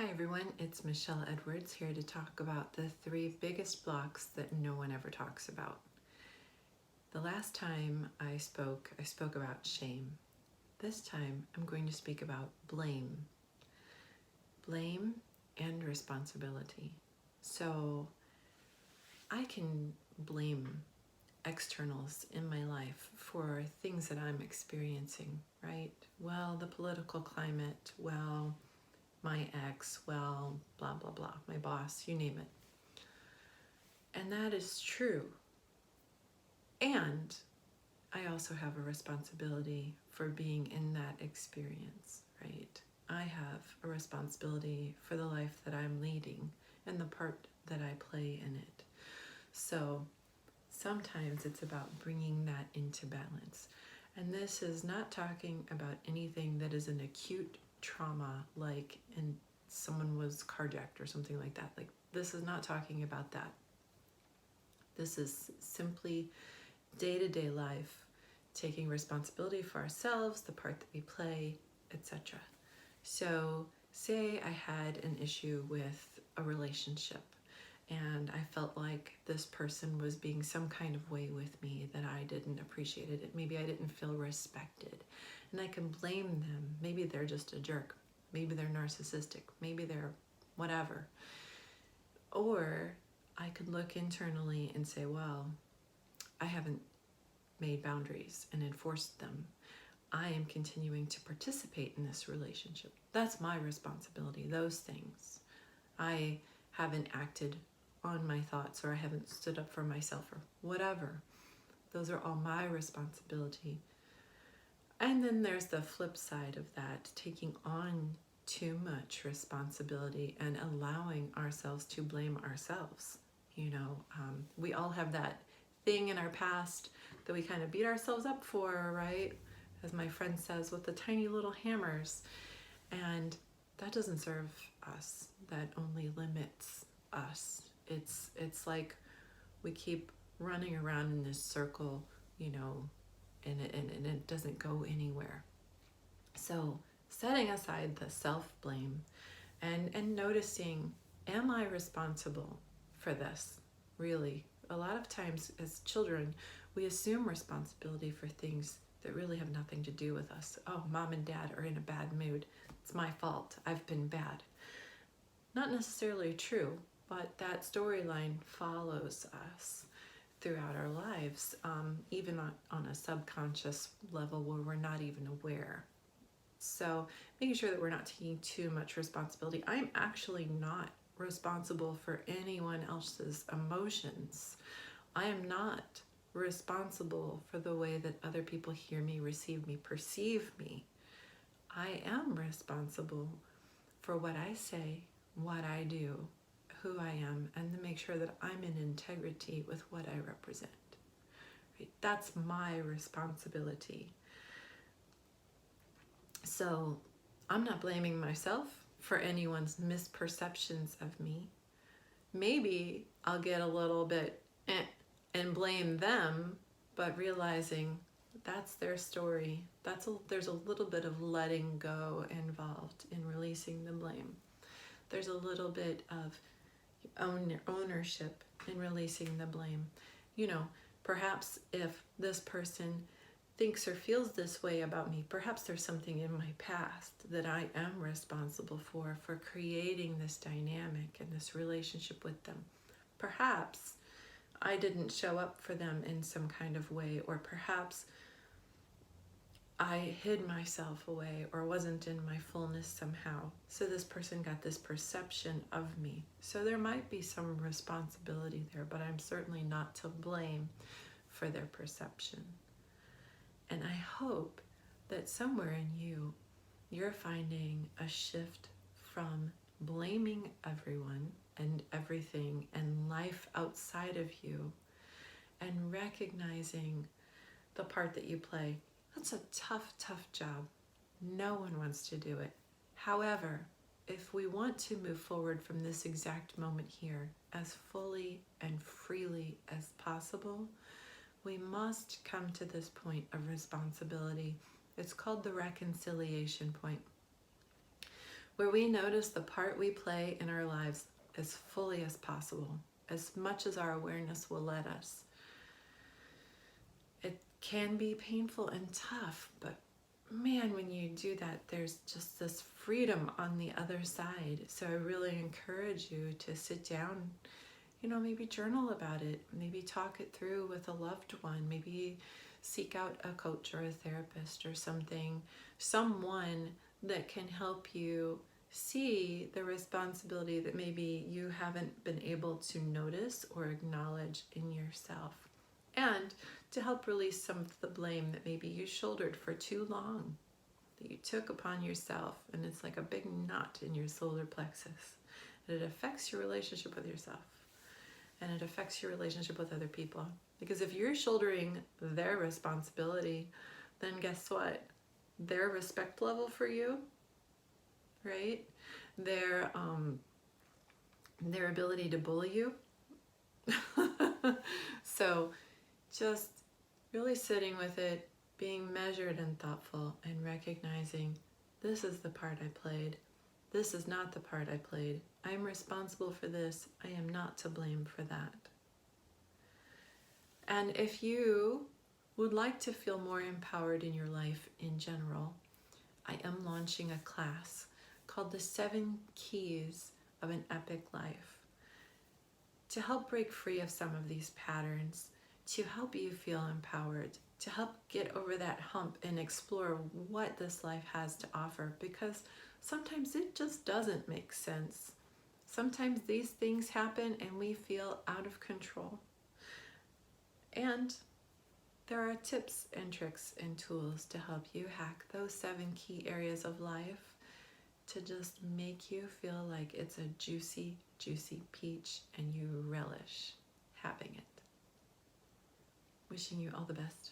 Hi everyone, it's Michelle Edwards here to talk about the 3 biggest blocks that no one ever talks about. The last time I spoke about shame. This time I'm going to speak about blame. Blame and responsibility. So I can blame externals in my life for things that I'm experiencing, right? Well, the political climate, well, my ex, well, blah, blah, blah, my boss, you name it. And that is true. And I also have a responsibility for being in that experience, right? I have a responsibility for the life that I'm leading and the part that I play in it. So sometimes it's about bringing that into balance. And this is not talking about anything that is an acute trauma, like someone was carjacked or something like that. Like, this is not talking about that. This is simply day-to-day life, taking responsibility for ourselves, the part that we play, etc. So say I had an issue with a relationship and I felt like this person was being some kind of way with me that I didn't appreciate it. Maybe I didn't feel respected. And I can blame them. Maybe they're just a jerk. Maybe they're narcissistic. Maybe they're whatever. Or I could look internally and say, well, I haven't made boundaries and enforced them. I am continuing to participate in this relationship. That's my responsibility, those things. I haven't acted on my thoughts, or I haven't stood up for myself, or whatever. Those are all my responsibility. And then there's the flip side of that, taking on too much responsibility and allowing ourselves to blame ourselves. We all have that thing in our past that we kind of beat ourselves up for, right? As my friend says, with the tiny little hammers. And that doesn't serve us. That only limits us. It's like we keep running around in this circle, and it doesn't go anywhere. So setting aside the self-blame and noticing, am I responsible for this? Really, a lot of times as children, we assume responsibility for things that really have nothing to do with us. Oh, mom and dad are in a bad mood. It's my fault. I've been bad. Not necessarily true, but that storyline follows us throughout our lives, even on a subconscious level where we're not even aware. So making sure that we're not taking too much responsibility. I'm actually not responsible for anyone else's emotions. I am not responsible for the way that other people hear me, receive me, perceive me. I am responsible for what I say, what I do, who I am, and to make sure that I'm in integrity with what I represent. Right? That's my responsibility. So I'm not blaming myself for anyone's misperceptions of me. Maybe I'll get a little bit and blame them, but realizing that's their story. There's a little bit of letting go involved in releasing the blame. There's a little bit of ownership in releasing the blame. Perhaps if this person thinks or feels this way about me, perhaps there's something in my past that I am responsible for creating this dynamic and this relationship with them. Perhaps I didn't show up for them in some kind of way, or perhaps I hid myself away or wasn't in my fullness somehow. So this person got this perception of me. So there might be some responsibility there, but I'm certainly not to blame for their perception. And I hope that somewhere in you, you're finding a shift from blaming everyone and everything and life outside of you, and recognizing the part that you play. That's a tough, tough job. No one wants to do it. However, if we want to move forward from this exact moment here as fully and freely as possible, we must come to this point of responsibility. It's called the reconciliation point. where we notice the part we play in our lives as fully as possible, as much as our awareness will let us. It can be painful and tough, but man, when you do that, there's just this freedom on the other side. So I really encourage you to sit down, maybe journal about it, maybe talk it through with a loved one, maybe seek out a coach or a therapist or someone that can help you see the responsibility that maybe you haven't been able to notice or acknowledge in yourself, and to help release some of the blame that maybe you shouldered for too long, that you took upon yourself, and it's like a big knot in your solar plexus, and it affects your relationship with yourself, and it affects your relationship with other people. Because if you're shouldering their responsibility, then guess what? Their respect level for you, right? Their ability to bully you. So just really sitting with it, being measured and thoughtful, and recognizing this is the part I played. This is not the part I played. I am responsible for this. I am not to blame for that. And if you would like to feel more empowered in your life in general, I am launching a class called The 7 Keys of an Epic Life to help break free of some of these patterns, to help you feel empowered, to help get over that hump and explore what this life has to offer, because sometimes it just doesn't make sense. Sometimes these things happen and we feel out of control. And there are tips and tricks and tools to help you hack those 7 key areas of life to just make you feel like it's a juicy, juicy peach and you relish having it. Wishing you all the best.